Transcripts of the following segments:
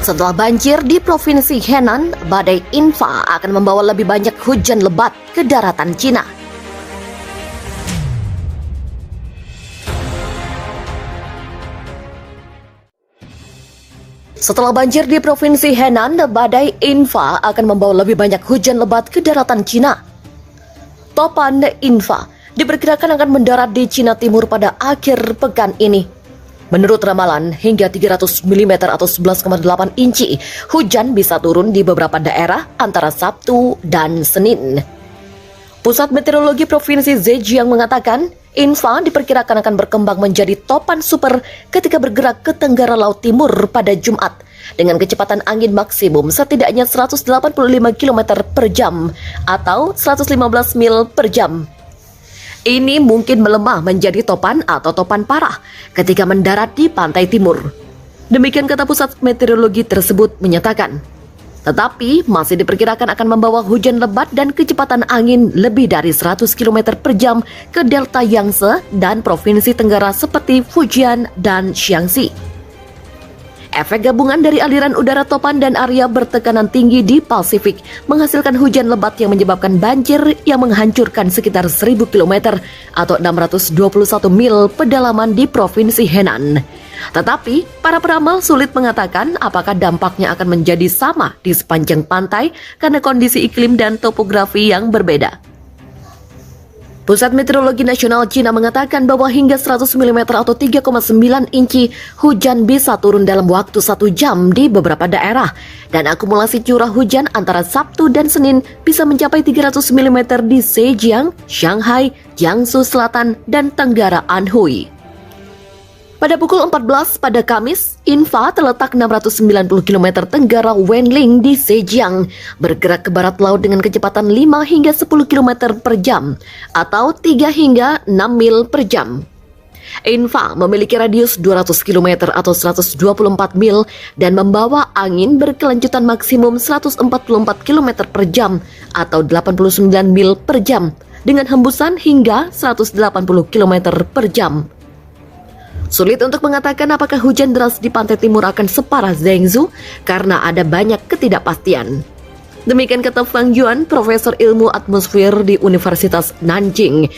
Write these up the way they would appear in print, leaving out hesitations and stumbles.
Setelah banjir di Provinsi Henan, badai Infa akan membawa lebih banyak hujan lebat ke daratan Cina. Setelah banjir di Provinsi Henan, badai Infa akan membawa lebih banyak hujan lebat ke daratan Cina. Topan Infa diperkirakan akan mendarat di Cina Timur pada akhir pekan ini. Menurut ramalan, hingga 300 mm atau 11,8 inci hujan bisa turun di beberapa daerah antara Sabtu dan Senin. Pusat Meteorologi Provinsi Zhejiang mengatakan, Infa diperkirakan akan berkembang menjadi topan super ketika bergerak ke tenggara Laut Timur pada Jumat dengan kecepatan angin maksimum setidaknya 185 km per jam atau 115 mil per jam. Ini mungkin melemah menjadi topan atau topan parah ketika mendarat di pantai timur. Demikian kata pusat meteorologi tersebut menyatakan. Tetapi masih diperkirakan akan membawa hujan lebat dan kecepatan angin lebih dari 100 km per jam ke delta Yangtze dan provinsi tenggara seperti Fujian dan Shaanxi. Efek gabungan dari aliran udara topan dan area bertekanan tinggi di Pasifik menghasilkan hujan lebat yang menyebabkan banjir yang menghancurkan sekitar 1000 km atau 621 mil pedalaman di Provinsi Henan. Tetapi, para peramal sulit mengatakan apakah dampaknya akan menjadi sama di sepanjang pantai karena kondisi iklim dan topografi yang berbeda. Pusat Meteorologi Nasional Cina mengatakan bahwa hingga 100 mm atau 3,9 inci hujan bisa turun dalam waktu 1 jam di beberapa daerah dan akumulasi curah hujan antara Sabtu dan Senin bisa mencapai 300 mm di Zhejiang, Shanghai, Jiangsu Selatan, dan Tenggara Anhui. Pada pukul 14 pada Kamis, Infa terletak 690 km tenggara Wenling di Zhejiang, bergerak ke barat laut dengan kecepatan 5 hingga 10 km per jam, atau 3 hingga 6 mil per jam. Infa memiliki radius 200 km atau 124 mil dan membawa angin berkelanjutan maksimum 144 km per jam atau 89 mil per jam, dengan hembusan hingga 180 km per jam. Sulit untuk mengatakan apakah hujan deras di pantai timur akan separah Zhengzhou karena ada banyak ketidakpastian. Demikian kata Fang Yuan, Profesor Ilmu Atmosfer di Universitas Nanjing.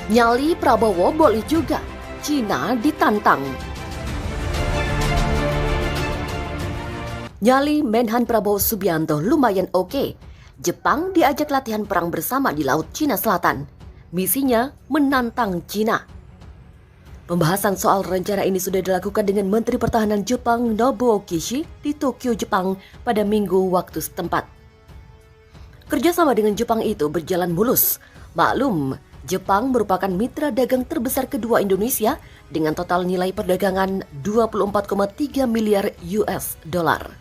Nyali Prabowo boleh juga, Cina ditantang. Nyali Menhan Prabowo Subianto lumayan oke. Jepang diajak latihan perang bersama di Laut Cina Selatan. Misinya menantang Cina. Pembahasan soal rencana ini sudah dilakukan dengan Menteri Pertahanan Jepang Nobuo Kishi di Tokyo, Jepang pada Minggu waktu setempat. Kerjasama dengan Jepang itu berjalan mulus. Maklum, Jepang merupakan mitra dagang terbesar kedua Indonesia dengan total nilai perdagangan 24,3 miliar US dollar.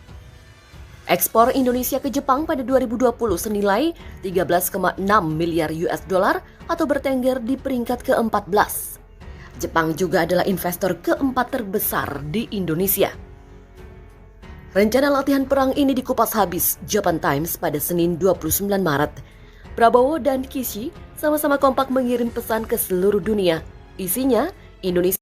Ekspor Indonesia ke Jepang pada 2020 senilai 13,6 miliar US dollar atau bertengger di peringkat ke-14. Jepang juga adalah investor keempat terbesar di Indonesia. Rencana latihan perang ini dikupas habis Japan Times pada Senin 29 Maret. Prabowo dan Kishi sama-sama kompak mengirim pesan ke seluruh dunia. Isinya, Indonesia